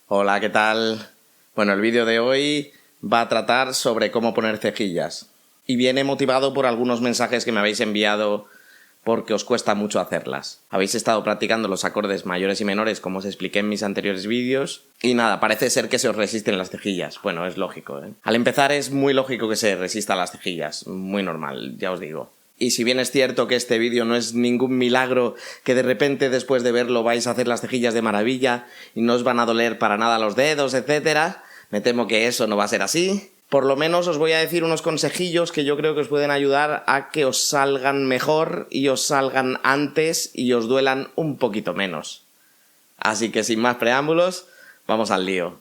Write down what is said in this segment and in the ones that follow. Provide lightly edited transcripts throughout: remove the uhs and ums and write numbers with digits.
Hola, ¿qué tal? Bueno, el vídeo de hoy va a tratar sobre cómo poner cejillas. Y viene motivado por algunos mensajes que me habéis enviado porque os cuesta mucho hacerlas. Habéis estado practicando los acordes mayores y menores como os expliqué en mis anteriores vídeos. Y nada, parece ser que se os resisten las cejillas. Bueno, es lógico, ¿eh? Al empezar es muy lógico que se resistan las cejillas. Muy normal, ya os digo. Y si bien es cierto que este vídeo no es ningún milagro, que de repente después de verlo vais a hacer las cejillas de maravilla y no os van a doler para nada los dedos, etc., me temo que eso no va a ser así. Por lo menos os voy a decir unos consejillos que yo creo que os pueden ayudar a que os salgan mejor y os salgan antes y os duelan un poquito menos. Así que sin más preámbulos, vamos al lío.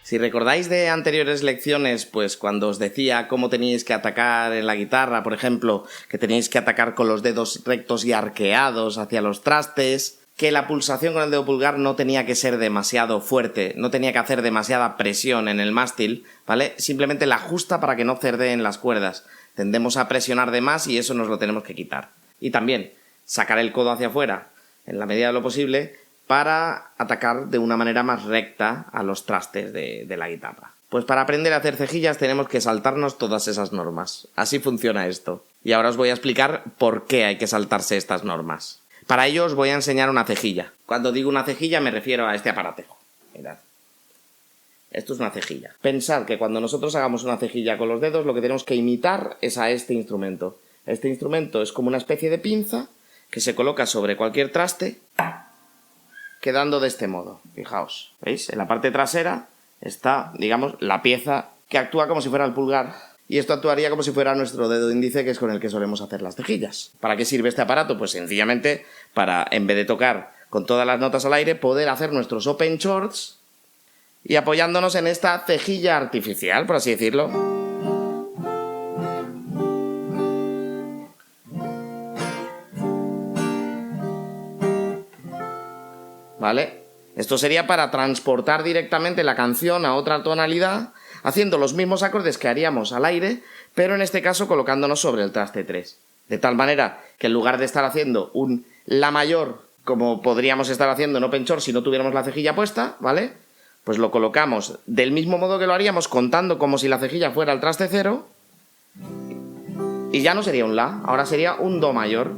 Si recordáis de anteriores lecciones, pues cuando os decía cómo teníais que atacar en la guitarra, por ejemplo, que teníais que atacar con los dedos rectos y arqueados hacia los trastes, que la pulsación con el dedo pulgar no tenía que ser demasiado fuerte, no tenía que hacer demasiada presión en el mástil, ¿vale? Simplemente la justa para que no cerdeen las cuerdas. Tendemos a presionar de más y eso nos lo tenemos que quitar. Y también sacar el codo hacia afuera, en la medida de lo posible, para atacar de una manera más recta a los trastes de la guitarra. Pues para aprender a hacer cejillas tenemos que saltarnos todas esas normas. Así funciona esto. Y ahora os voy a explicar por qué hay que saltarse estas normas. Para ello os voy a enseñar una cejilla. Cuando digo una cejilla me refiero a este aparatejo. Mirad. Esto es una cejilla. Pensad que cuando nosotros hagamos una cejilla con los dedos lo que tenemos que imitar es a este instrumento. Este instrumento es como una especie de pinza que se coloca sobre cualquier traste, quedando de este modo. Fijaos, ¿veis? En la parte trasera está, digamos, la pieza que actúa como si fuera el pulgar. Y esto actuaría como si fuera nuestro dedo índice, que es con el que solemos hacer las cejillas. ¿Para qué sirve este aparato? Pues sencillamente para, en vez de tocar con todas las notas al aire, poder hacer nuestros open chords y apoyándonos en esta cejilla artificial, por así decirlo. ¿Vale? Esto sería para transportar directamente la canción a otra tonalidad, haciendo los mismos acordes que haríamos al aire, pero en este caso colocándonos sobre el traste 3. De tal manera que en lugar de estar haciendo un La mayor, como podríamos estar haciendo en open chord si no tuviéramos la cejilla puesta, ¿vale? Pues lo colocamos del mismo modo que lo haríamos, contando como si la cejilla fuera el traste 0, y ya no sería un La, ahora sería un Do mayor.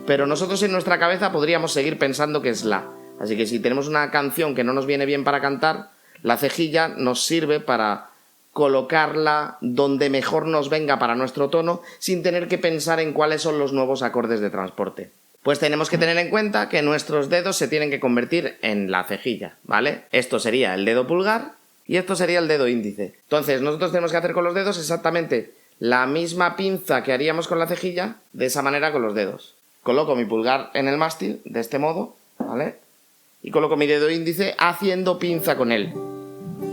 Pero nosotros en nuestra cabeza podríamos seguir pensando que es La. Así que si tenemos una canción que no nos viene bien para cantar, la cejilla nos sirve para colocarla donde mejor nos venga para nuestro tono, sin tener que pensar en cuáles son los nuevos acordes de transporte. Pues tenemos que tener en cuenta que nuestros dedos se tienen que convertir en la cejilla, ¿vale? Esto sería el dedo pulgar y esto sería el dedo índice. Entonces nosotros tenemos que hacer con los dedos exactamente la misma pinza que haríamos con la cejilla, de esa manera con los dedos. Coloco mi pulgar en el mástil, de este modo, ¿vale? Y coloco mi dedo índice haciendo pinza con él.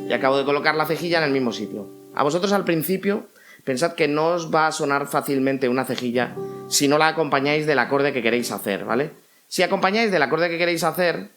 Y acabo de colocar la cejilla en el mismo sitio. A vosotros al principio pensad que no os va a sonar fácilmente una cejilla si no la acompañáis del acorde que queréis hacer, ¿vale? Si acompañáis del acorde que queréis hacer,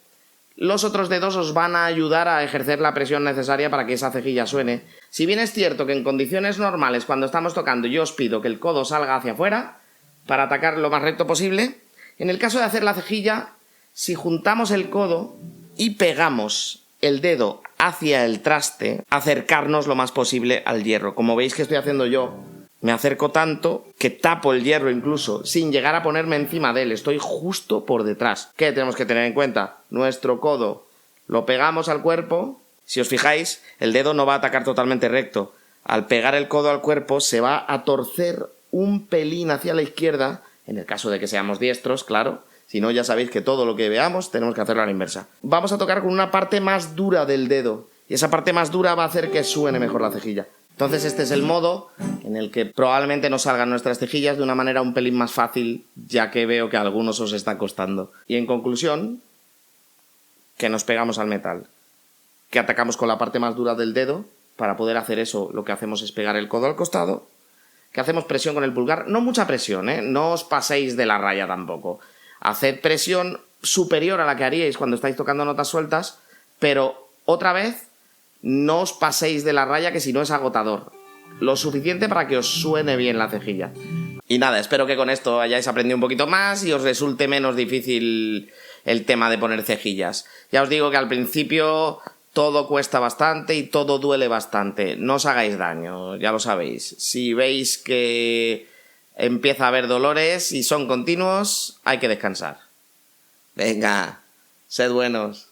los otros dedos os van a ayudar a ejercer la presión necesaria para que esa cejilla suene. Si bien es cierto que en condiciones normales, cuando estamos tocando, yo os pido que el codo salga hacia afuera para atacar lo más recto posible, en el caso de hacer la cejilla, si juntamos el codo y pegamos el dedo hacia el traste, acercarnos lo más posible al hierro. Como veis que estoy haciendo yo, me acerco tanto que tapo el hierro incluso, sin llegar a ponerme encima de él. Estoy justo por detrás. ¿Qué tenemos que tener en cuenta? Nuestro codo lo pegamos al cuerpo. Si os fijáis, el dedo no va a atacar totalmente recto. Al pegar el codo al cuerpo se va a torcer un pelín hacia la izquierda, en el caso de que seamos diestros, claro. Si no, ya sabéis que todo lo que veamos tenemos que hacerlo a la inversa. Vamos a tocar con una parte más dura del dedo. Y esa parte más dura va a hacer que suene mejor la cejilla. Entonces este es el modo en el que probablemente nos salgan nuestras cejillas de una manera un pelín más fácil, ya que veo que a algunos os está costando. Y en conclusión, que nos pegamos al metal. Que atacamos con la parte más dura del dedo. Para poder hacer eso, lo que hacemos es pegar el codo al costado. Que hacemos presión con el pulgar. No mucha presión, ¿eh? No os paséis de la raya tampoco. Haced presión superior a la que haríais cuando estáis tocando notas sueltas, pero otra vez no os paséis de la raya, que si no es agotador. Lo suficiente para que os suene bien la cejilla. Y nada, espero que con esto hayáis aprendido un poquito más y os resulte menos difícil el tema de poner cejillas. Ya os digo que al principio todo cuesta bastante y todo duele bastante. No os hagáis daño, ya lo sabéis. Si veis que empieza a haber dolores y son continuos, hay que descansar. Venga, sed buenos.